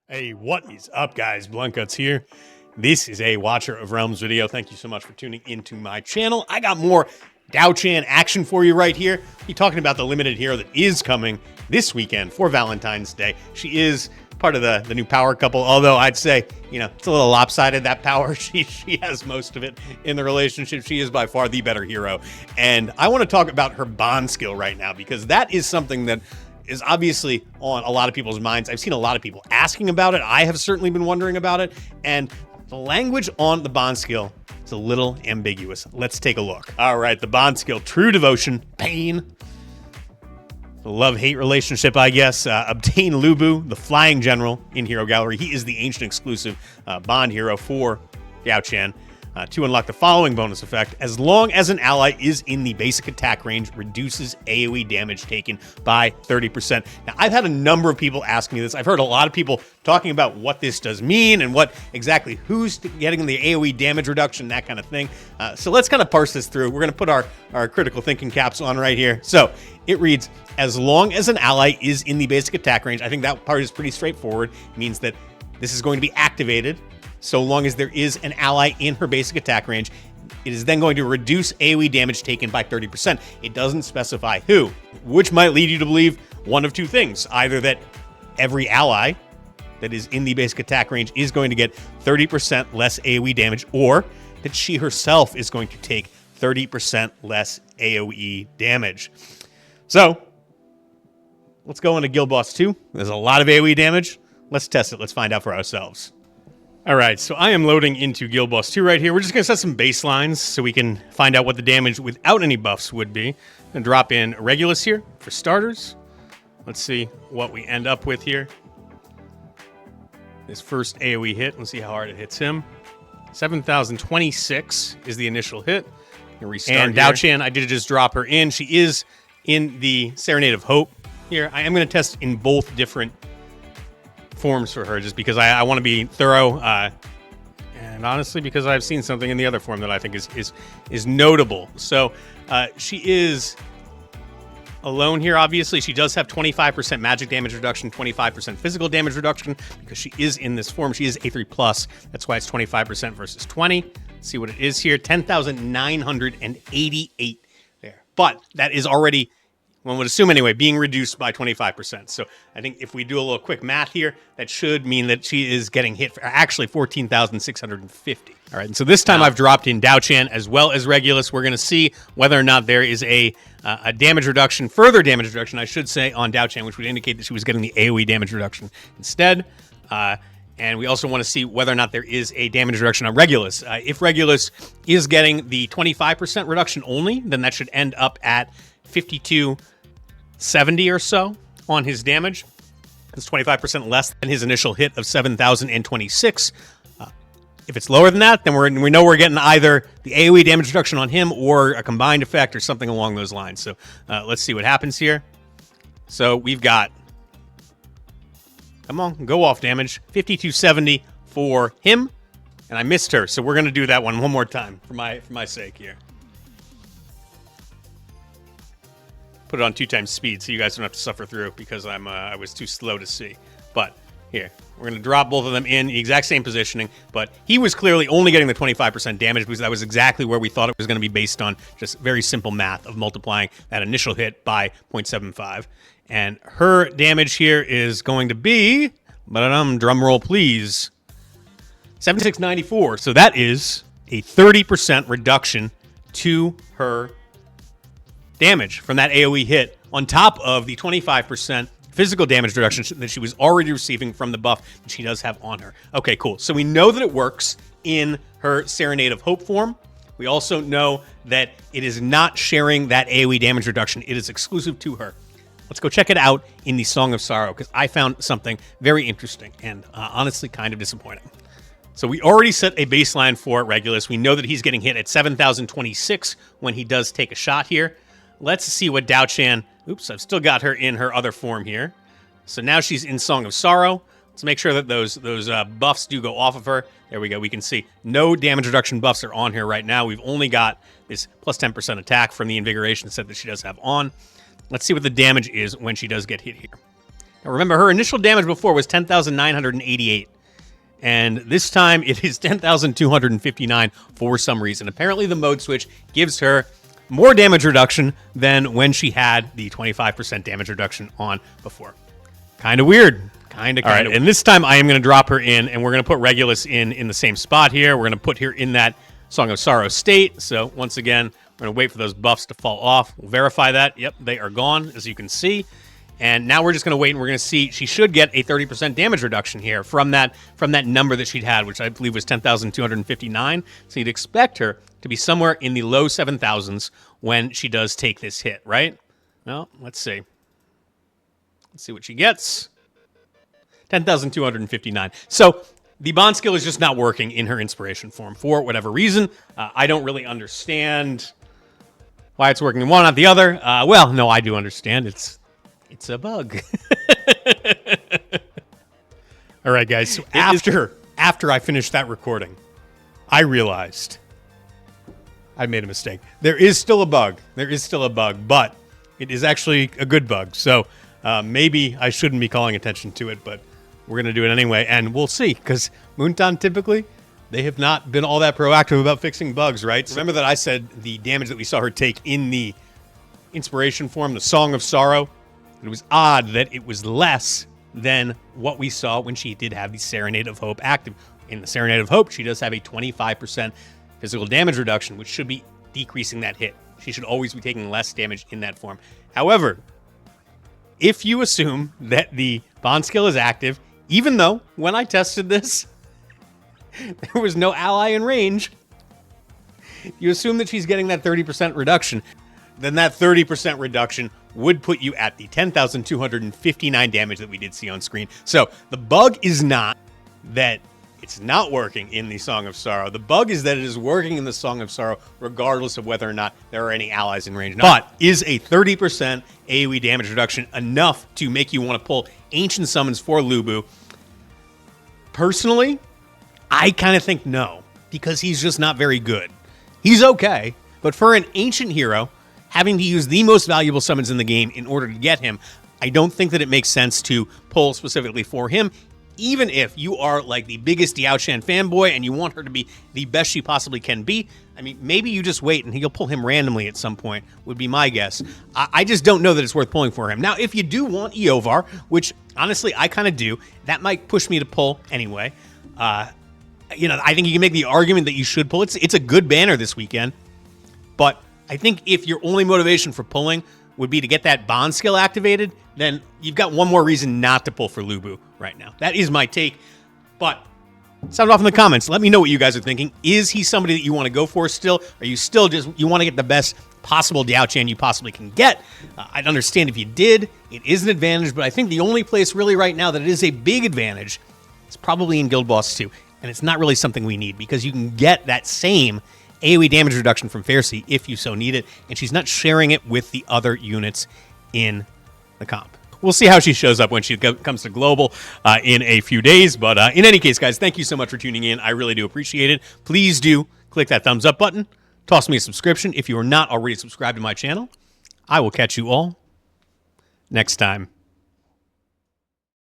Hey, what is up, guys? Bluntguts here. This is a Watcher of Realms video. Thank you so much for tuning into my channel. I got more DIAOCHAN action for you right here. We're talking about the limited hero that is coming this weekend for Valentine's Day. She is part of the new power couple, although I'd say, you know, it's a little lopsided, that power. She has most of it in the relationship. She is by far the better hero. And I want to talk about her bond skill right now, because that is something that is obviously on a lot of people's minds. I've seen a lot of people asking about it. I have certainly been wondering about it. And the language on the bond skill is a little ambiguous. Let's take a look. All right, the bond skill: true devotion, pain, love-hate relationship, I guess. Obtain Luboohoo, the flying general in Hero Gallery. He is the ancient exclusive bond hero for DIAOCHAN. To unlock the following bonus effect: as long as an ally is in the basic attack range, reduces AoE damage taken by 30%. Now, I've had a number of people ask me this. I've heard a lot of people talking about what this does mean and what exactly who's getting the AoE damage reduction, that kind of thing. So let's kind of parse this through. We're going to put our critical thinking caps on right here. So it reads, as long as an ally is in the basic attack range. I think that part is pretty straightforward. It means that this is going to be activated so long as there is an ally in her basic attack range. It is then going to reduce AoE damage taken by 30%. It doesn't specify who, which might lead you to believe one of two things: either that every ally that is in the basic attack range is going to get 30% less AoE damage, or that she herself is going to take 30% less AoE damage. So let's go into Guild Boss 2. There's a lot of AoE damage. Let's test it. Let's find out for ourselves. All right, so I am loading into Guild Boss 2 right here. We're just going to set some baselines so we can find out what the damage without any buffs would be. I'm going to drop in Regulus here for starters. Let's see what we end up with here. This first AoE hit, let's see how hard it hits him. 7,026 is the initial hit. Restart and DIAOCHAN, I did just drop her in. She is in the Serenade of Hope here. I am going to test in both different forms for her, just because I want to be thorough, and honestly because I've seen something in the other form that I think is notable. So she is alone here. Obviously, she does have 25% magic damage reduction, 25% physical damage reduction, because she is in this form. She is A3+. That's why it's 25% versus 20. Let's see what it is here. 10,988 there. But that is already, one would assume anyway, being reduced by 25%. So I think if we do a little quick math here, that should mean that she is getting hit for actually 14,650. All right, and so this time I've dropped in DIAOCHAN as well as Regulus. We're going to see whether or not there is a damage reduction, further damage reduction, I should say, on DIAOCHAN, which would indicate that she was getting the AoE damage reduction instead. And we also want to see whether or not there is a damage reduction on Regulus. If Regulus is getting the 25% reduction only, then that should end up at 5270 or so on his damage. It's 25% less than his initial hit of 7,026. If it's lower than that, then we know we're getting either the AoE damage reduction on him or a combined effect or something along those lines. So let's see what happens here. So we've got, come on, go off damage, 5270 for him, and I missed her. So we're going to do that one more time for my sake here. Put it on 2 times speed so you guys don't have to suffer through, because I was too slow to see. But here, we're going to drop both of them in the exact same positioning, but he was clearly only getting the 25% damage, because that was exactly where we thought it was going to be, based on just very simple math of multiplying that initial hit by 0.75. And her damage here is going to be, drum roll please, 7694. So that is a 30% reduction to her damage from that AoE hit, on top of the 25% physical damage reduction that she was already receiving from the buff that she does have on her. Okay, cool. So we know that it works in her Serenade of Hope form. We also know that it is not sharing that AoE damage reduction. It is exclusive to her. Let's go check it out in the Song of Sorrow, because I found something very interesting and honestly kind of disappointing. So we already set a baseline for Regulus. We know that he's getting hit at 7,026 when he does take a shot here. Let's see what DIAOCHAN, oops, I've still got her in her other form here. So now she's in Song of Sorrow. Let's make sure that those buffs do go off of her. There we go. We can see no damage reduction buffs are on here right now. We've only got this plus 10% attack from the Invigoration set that she does have on. Let's see what the damage is when she does get hit here. Now remember, her initial damage before was 10,988. And this time it is 10,259 for some reason. Apparently the mode switch gives her more damage reduction than when she had the 25% damage reduction on before. Kind of weird. Kind of. All right, and this time I am going to drop her in, and we're going to put Regulus in the same spot here. We're going to put her in that Song of Sorrow state. So once again, we're going to wait for those buffs to fall off. We'll verify that. Yep, they are gone, as you can see. And now we're just going to wait, and we're going to see. She should get a 30% damage reduction here from that number that she'd had, which I believe was 10,259. So you'd expect her to be somewhere in the low 7,000s when she does take this hit, right? Well, let's see. Let's see what she gets. 10,259. So the bond skill is just not working in her inspiration form for whatever reason. I don't really understand why it's working in one, not the other. Well, no, I do understand. It's a bug. All right, guys. So after I finished that recording, I realized I made a mistake. There is still a bug. There is still a bug, but it is actually a good bug. So maybe I shouldn't be calling attention to it, but we're going to do it anyway, and we'll see, because Moonton typically, they have not been all that proactive about fixing bugs, right? So remember that I said the damage that we saw her take in the inspiration form, the Song of Sorrow, it was odd that it was less than what we saw when she did have the Serenade of Hope active. In the Serenade of Hope, she does have a 25% physical damage reduction, which should be decreasing that hit. She should always be taking less damage in that form. However, if you assume that the bond skill is active, even though when I tested this, there was no ally in range, you assume that she's getting that 30% reduction, then that 30% reduction would put you at the 10,259 damage that we did see on screen. So the bug is not that it's not working in the Song of Sorrow. The bug is that it is working in the Song of Sorrow regardless of whether or not there are any allies in range. But is a 30% AoE damage reduction enough to make you want to pull Ancient Summons for Luboohoo? Personally, I kind of think no, because he's just not very good. He's okay, but for an ancient hero, having to use the most valuable summons in the game in order to get him, I don't think that it makes sense to pull specifically for him, even if you are like the biggest DIAOCHAN fanboy and you want her to be the best she possibly can be. I mean, maybe you just wait and you'll pull him randomly at some point, would be my guess. I just don't know that it's worth pulling for him. Now, if you do want Eovar, which honestly I kind of do, that might push me to pull anyway. You know, I think you can make the argument that you should pull. It's a good banner this weekend, but I think if your only motivation for pulling would be to get that bond skill activated, then you've got one more reason not to pull for Luboohoo right now. That is my take, but sound off in the comments. Let me know what you guys are thinking. Is he somebody that you want to go for still? Are you still just, you want to get the best possible DIAOCHAN you possibly can get? I'd understand if you did. It is an advantage, but I think the only place really right now that it is a big advantage is probably in Guild Boss 2, and it's not really something we need because you can get that same AoE damage reduction from Faircy if you so need it, and she's not sharing it with the other units in the comp. We'll see how she shows up when she comes to Global in a few days, but in any case, guys, thank you so much for tuning in. I really do appreciate it. Please do click that thumbs up button. Toss me a subscription if you are not already subscribed to my channel. I will catch you all next time.